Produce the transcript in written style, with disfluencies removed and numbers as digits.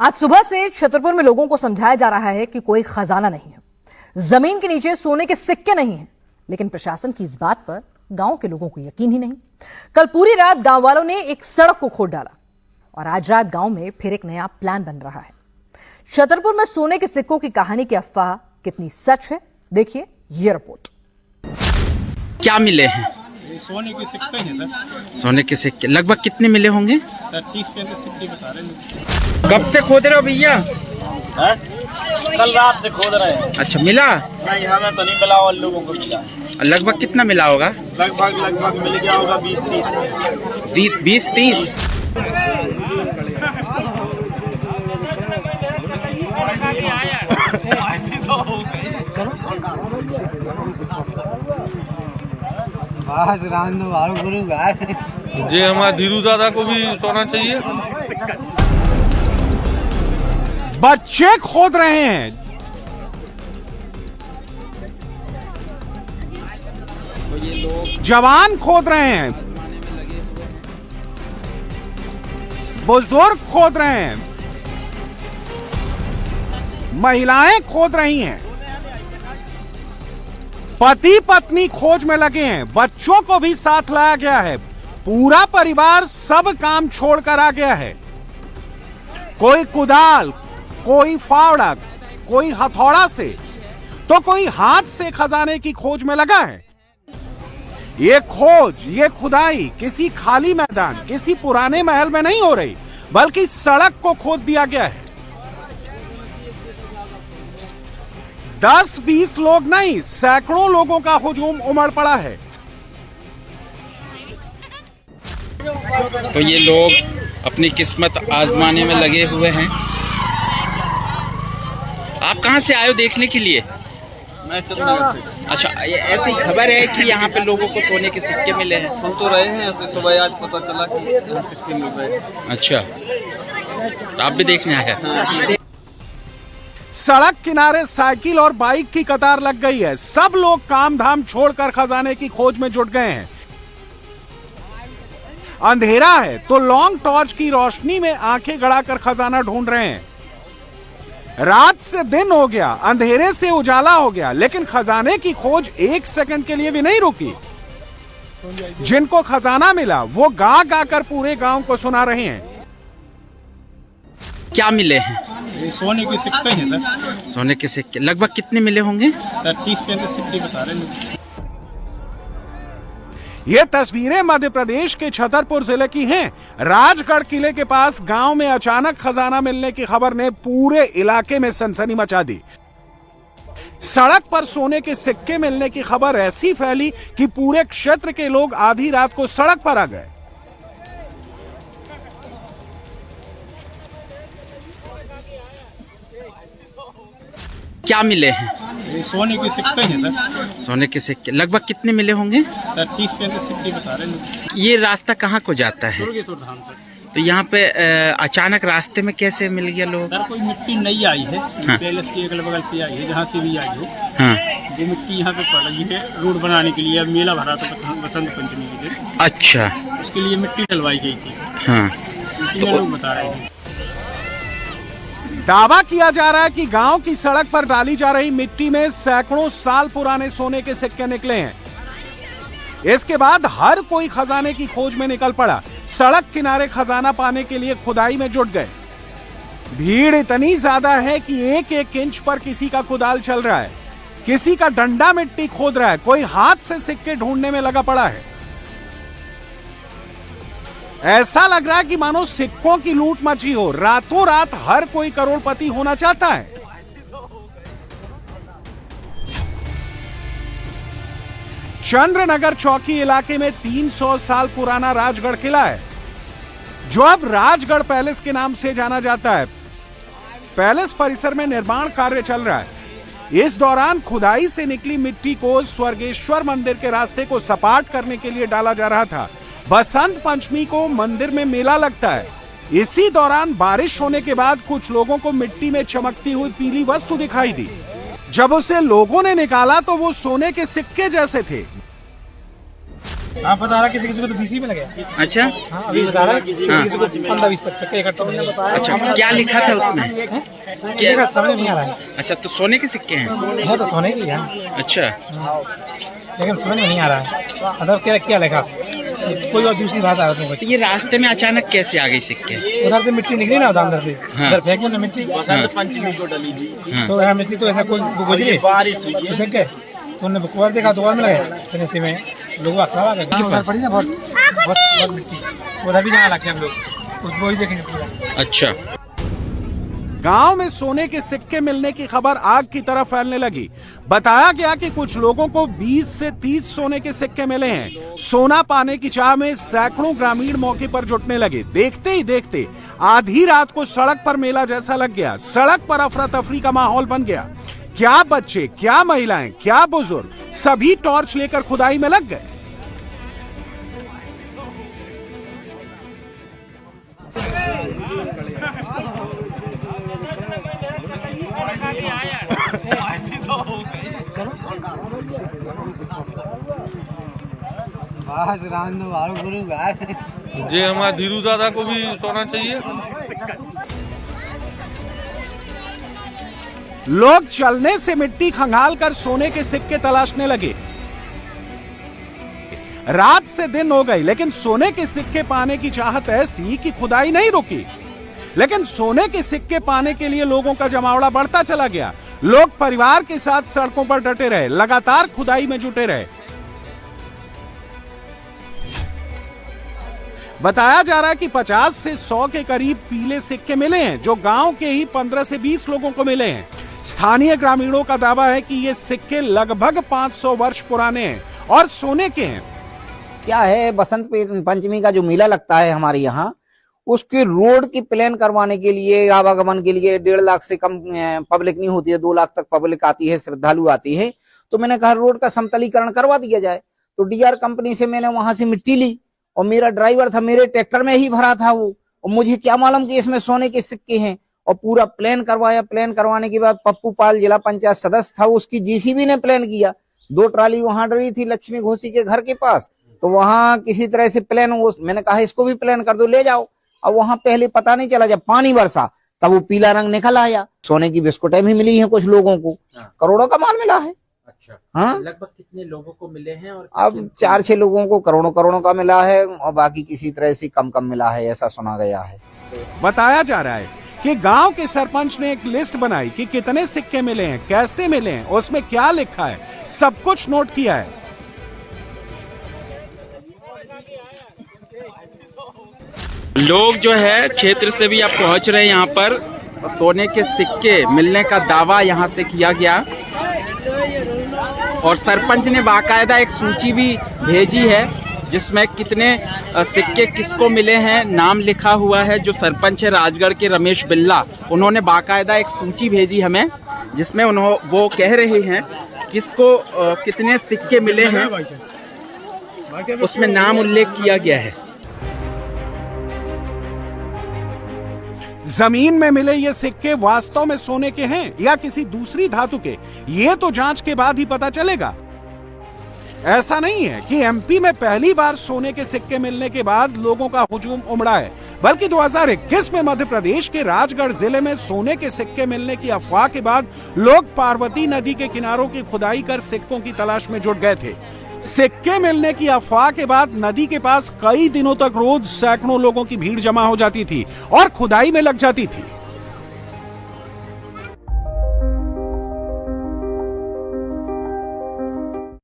आज सुबह से छतरपुर में लोगों को समझाया जा रहा है कि कोई खजाना नहीं है, जमीन के नीचे सोने के सिक्के नहीं हैं, लेकिन प्रशासन की इस बात पर गांव के लोगों को यकीन ही नहीं। कल पूरी रात गांव वालों ने एक सड़क को खोद डाला और आज रात गांव में फिर एक नया प्लान बन रहा है। छतरपुर में सोने के सिक्कों की कहानी की अफवाह कितनी सच है, देखिए ये रिपोर्ट। क्या मिले हैं? सोने के सिक्के हैं सर। सोने के सिक्के लगभग कितने मिले होंगे? सर 30-35 सिक्के बता रहे हैं। कब से खोद रहे हो भैया? कल रात से खोद रहे हैं। अच्छा, मिला? नहीं, हमें तो नहीं मिला और लोगों को मिला। लगभग कितना मिला होगा? लगभग मिल गया होगा 20-30। 20-30? जे हमारे धीरू दादा को भी सोना चाहिए। बच्चे खोद रहे हैं, जवान खोद रहे हैं, बुजुर्ग खोद रहे हैं, महिलाएं खोद रही हैं, पति पत्नी खोज में लगे हैं, बच्चों को भी साथ लाया गया है, पूरा परिवार सब काम छोड़कर आ गया है। कोई कुदाल, कोई फावड़ा, कोई हथौड़ा से तो कोई हाथ से खजाने की खोज में लगा है। ये खोज, ये खुदाई किसी खाली मैदान, किसी पुराने महल में नहीं हो रही, बल्कि सड़क को खोद दिया गया है। 10-20 लोग नहीं, सैकड़ों लोगों का हुजूम उमड़ पड़ा है। तो ये लोग अपनी किस्मत आजमाने में लगे हुए हैं। आप कहाँ से आए हो देखने के लिए? मैं चंद्रनगर से। अच्छा, ये ऐसी खबर है कि यहाँ पे लोगों को सोने के सिक्के मिले हैं। सुन तो रहे हैं, ऐसे सुबह आज पता चला कि यहाँ सिक्के मिल रहे हैं। अच्छा, तो आप भी देखने आए हैं? सड़क किनारे साइकिल और बाइक की कतार लग गई है। सब लोग काम धाम छोड़कर खजाने की खोज में जुट गए हैं। अंधेरा है तो लॉन्ग टॉर्च की रोशनी में आंखें गड़ाकर खजाना ढूंढ रहे हैं। रात से दिन हो गया, अंधेरे से उजाला हो गया, लेकिन खजाने की खोज एक सेकंड के लिए भी नहीं रुकी। जिनको खजाना मिला वो गा गा कर पूरे गांव को सुना रहे हैं। क्या मिले हैं? ये सोने के सिक्के हैं सर। सोने के सिक्के लगभग कितने मिले होंगे? सर 30-35 सिक्के बता रहे हैं। ये तस्वीरें मध्य प्रदेश के छतरपुर जिले की हैं। राजगढ़ किले के पास गांव में अचानक खजाना मिलने की खबर ने पूरे इलाके में सनसनी मचा दी। सड़क पर सोने के सिक्के मिलने की खबर ऐसी फैली कि पूरे क्षेत्र के लोग आधी रात को सड़क पर आ गए। क्या मिले हैं? ये सोने के सिक्के हैं सर। सोने के सिक्के लगभग कितने मिले होंगे? सर 30-35 सिक्के बता रहे हैं। ये रास्ता कहाँ को जाता है? दुर्गेश्वर धाम सर। तो यहाँ पे अचानक रास्ते में कैसे मिल गया लोग? सर कोई मिट्टी नई आई है। हाँ। पैलेस के अगल बगल से आई है, जहाँ से भी आई हो। हाँ। वो मिट्टी यहाँ पे पड़ रही है रोड बनाने के लिए। अब मेला भरा था बसंत पंचमी के दिन। अच्छा। उसके लिए मिट्टी डलवाई गई थी। हाँ। इसी में लोग बता रहे हैं। दावा किया जा रहा है कि गांव की सड़क पर डाली जा रही मिट्टी में सैकड़ों साल पुराने सोने के सिक्के निकले हैं। इसके बाद हर कोई खजाने की खोज में निकल पड़ा। सड़क किनारे खजाना पाने के लिए खुदाई में जुट गए। भीड़ इतनी ज्यादा है कि एक एक इंच पर किसी का कुदाल चल रहा है, किसी का डंडा मिट्टी खोद रहा है, कोई हाथ से सिक्के ढूंढने में लगा पड़ा है। ऐसा लग रहा है कि मानो सिक्कों की लूट मची हो। रातों रात हर कोई करोड़पति होना चाहता है। चंद्रनगर चौकी इलाके में 300 साल पुराना राजगढ़ किला है, जो अब राजगढ़ पैलेस के नाम से जाना जाता है। पैलेस परिसर में निर्माण कार्य चल रहा है। इस दौरान खुदाई से निकली मिट्टी को स्वर्गेश्वर मंदिर के रास्ते को सपाट करने के लिए डाला जा रहा था। बसंत पंचमी को मंदिर में मेला लगता है। इसी दौरान बारिश होने के बाद कुछ लोगों को मिट्टी में चमकती हुई पीली वस्तु दिखाई दी। जब उसे लोगों ने निकाला तो वो सोने के सिक्के जैसे थे। हाँ बता रहा किसी किसी को तो 20 में लगे। अच्छा हाँ अभी बता रहा किसी को 15-20 सिक्के इकट्ठा बताया। अच्छा, क्या लिखा था उसमें? क्या समझ नहीं आ रहा है। अच्छा, तो सोने के सिक्के हैं? है तो सोने की है, अच्छा, लेकिन समझ में नहीं आ रहा है मतलब क्या क्या लिखा, कोई और दूसरी भाषा है उसमें कुछ। तो ये रास्ते में अचानक कैसे आ गई सिक्के? उधर से मिट्टी निकली ना, उधर अंदर से हाँ। उधर फेंकी ना मिट्टी, पंचमी को डली थी तो यहाँ मिट्टी तो ऐसा कोई गुजरी बारिश हुई देख के तो उन्होंने कुआं देखा, दुकान में लगे फिर इसी में लोग अक्सर आ गए। उधर पड़ी ना बहुत बहुत बहुत मिट्टी, उधर भी जाना लगे हम लोग, उसको ही देखेंगे पूरा। अच्छा, गांव में सोने के सिक्के मिलने की खबर आग की तरह फैलने लगी। बताया गया कि कुछ लोगों को 20 से 30 सोने के सिक्के मिले हैं। सोना पाने की चाह में सैकड़ों ग्रामीण मौके पर जुटने लगे। देखते ही देखते आधी रात को सड़क पर मेला जैसा लग गया। सड़क पर अफरा तफरी का माहौल बन गया। क्या बच्चे, क्या महिलाएं, क्या बुजुर्ग, सभी टॉर्च लेकर खुदाई में लग गए। जे हमारे धीरू दादा को भी सोना चाहिए। लोग चलने से मिट्टी खंगाल कर सोने के सिक्के तलाशने लगे। रात से दिन हो गई, लेकिन सोने के सिक्के पाने की चाहत ऐसी कि खुदाई नहीं रुकी। लेकिन सोने के सिक्के पाने के लिए लोगों का जमावड़ा बढ़ता चला गया। लोग परिवार के साथ सड़कों पर डटे रहे, लगातार खुदाई में जुटे रहे। बताया जा रहा है कि 50 से 100 के करीब पीले सिक्के मिले हैं, जो गांव के ही 15 से 20 लोगों को मिले हैं। स्थानीय ग्रामीणों का दावा है कि ये सिक्के लगभग 500 वर्ष पुराने हैं और सोने के हैं। क्या है, बसंत पंचमी का जो मेला लगता है हमारे यहाँ, उसके रोड की प्लान करवाने के लिए, आवागमन के लिए 1.5 लाख से कम पब्लिक नहीं होती है, 2 लाख तक पब्लिक आती है, श्रद्धालु आती है। तो मैंने कहा रोड का समतलीकरण करवा दिया जाए। तो डीआर कंपनी से मैंने वहां से मिट्टी ली और मेरा ड्राइवर था, मेरे ट्रैक्टर में ही भरा था वो, और मुझे क्या मालूम कि इसमें सोने के सिक्के हैं। और पूरा प्लान करवाया। प्लान करवाने के बाद पप्पू पाल जिला पंचायत सदस्य था, उसकी जीसीबी ने प्लान किया। 2 ट्राली वहां डरी थी लक्ष्मी घोसी के घर के पास, तो वहां किसी तरह से प्लान, मैंने कहा इसको भी प्लान कर दो, ले जाओ। अब वहां पहले पता नहीं चला, जब पानी बरसा तब वो पीला रंग निकल आया। सोने की बिस्कुटें भी मिली हैं कुछ लोगों को, करोड़ों का माल मिला है। अच्छा, हाँ, लगभग कितने लोगों को मिले हैं? और अब 4-6 लोगों को करोड़ों का मिला है और बाकी किसी तरह से कम मिला है, ऐसा सुना गया है। बताया जा रहा है कि गांव के सरपंच ने एक लिस्ट बनाई कि कितने सिक्के मिले हैं, कैसे मिले हैं, उसमें क्या लिखा है, सब कुछ नोट किया है। लोग जो है क्षेत्र से भी अब पहुंच रहे हैं यहाँ पर। सोने के सिक्के मिलने का दावा यहाँ से किया गया और सरपंच ने बाकायदा एक सूची भी भेजी है जिसमें कितने सिक्के किसको मिले हैं, नाम लिखा हुआ है। जो सरपंच है राजगढ़ के रमेश बिल्ला, उन्होंने बाकायदा एक सूची भेजी हमें जिसमें वो कह रहे हैं किसको कितने सिक्के मिले हैं, उसमें नाम उल्लेख किया गया है। जमीन में मिले ये सिक्के वास्तव में सोने के हैं या किसी दूसरी धातु के, ये तो जांच के बाद ही पता चलेगा। ऐसा नहीं है कि एमपी में पहली बार सोने के सिक्के मिलने के बाद लोगों का हुजूम उमड़ा है, बल्कि 2021 में मध्य प्रदेश के राजगढ़ जिले में सोने के सिक्के मिलने की अफवाह के बाद लोग पार्वती नदी के किनारों की खुदाई कर सिक्कों की तलाश में जुट गए थे। सिक्के मिलने की अफवाह के बाद नदी के पास कई दिनों तक रोज सैकड़ों लोगों की भीड़ जमा हो जाती थी और खुदाई में लग जाती थी।